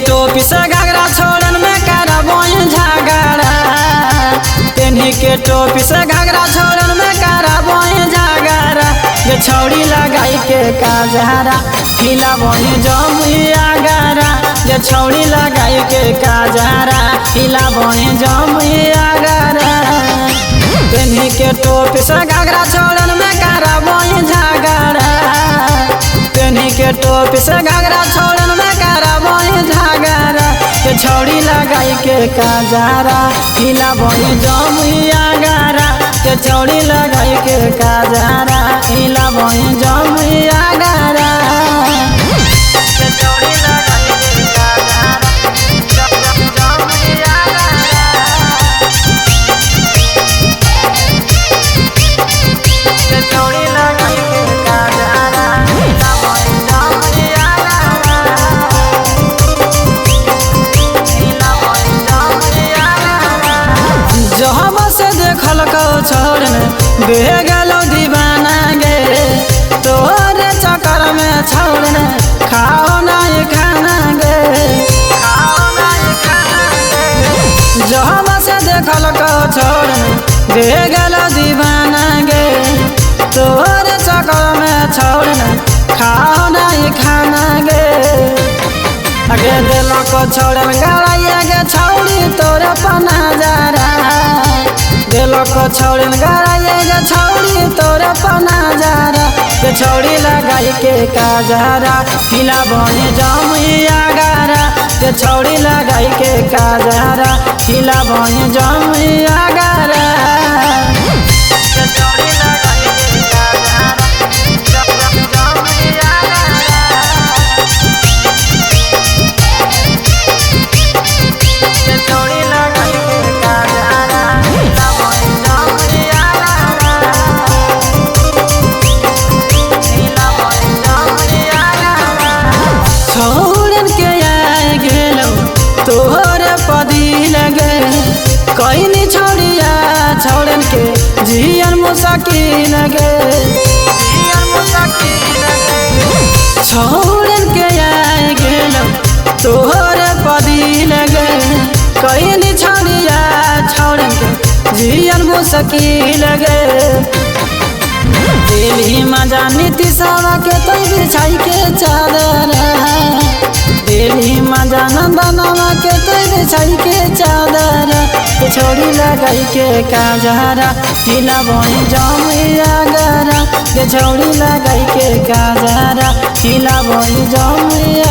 टोपी से घाघरा छोड़न में करबोई झगड़ा। तेन्ही के टोपी से घाघरा छोड़न में करबोई झगड़ा। ये छौड़ी लगाई के काजरा हिलाबोई जमुइया गरा। ये छौड़ी लगाई के काजरा हिलाबोई जमुइया गरा। तेन्ही के टोपी से घाघरा छोड़न में करबोई झगड़ा। तेन्ही के टोपी से घाघरा छोड़न में करबोई झगड़ा। ये छौड़ी लगाई के काजरा हिलाबोई जमुइया गरा। ये छौड़ी लगाई के काजरा हिलाबोई जमुइया गरा। ये छौड़ी लगाई के काजरा जमुइया गरा। ये छौड़ी लगाई के काजरा हिलाबोई जमुइया गरा। हिलाबोई जमुइया गरा। जहाँ से देखल को छोड़ने बेगलो दीवाना गे। तोरे चक्कर में छोड़ने खाओ नहीं खाना गे। जहाँ से देखल को छोड़ने बेगलो दीवाना गे। तोरे चक्कर में छोड़ने खाओ नहीं खाना गे। आगे दिल को छोड़न गड़ाइया गे छौड़ी तोरे पना जरा। दिल को छोड़न गड़ाइया गे छौड़ी तोरे पना जरा। ये छौड़ी लगाई के काजरा हिलाबोई जमुइया गरा। ये छौड़ी लगाई के काजरा हिलाबोई जमुइया गरा। ये छौड़ी लगाई के काजरा जमुइया गरा। ये छौड़ी लगाई के काजरा हिलाबोई जमुइया गरा। हिलाबोई जमुइया गरा। छोड़न के आए गेलो तोहरे पदी लगे। कहीं छोड़िया छोड़न के जियन मुसाकिन गे। छोड़न के आए गेलो तोहरे पदी लगे। कहीं छोड़िया छोड़न के जियन मुसाकिन गे। दिल्ली मजा नीति सवा के तो बिछाई के चादर। दिल्ली मजा नंदनवा के तो बिछाई के चादर। ये छौड़ी लगाई के काजरा हिलाबोई जमुइया गरा। ये छौड़ी लगाई के काजरा हिलाबोई जमुइया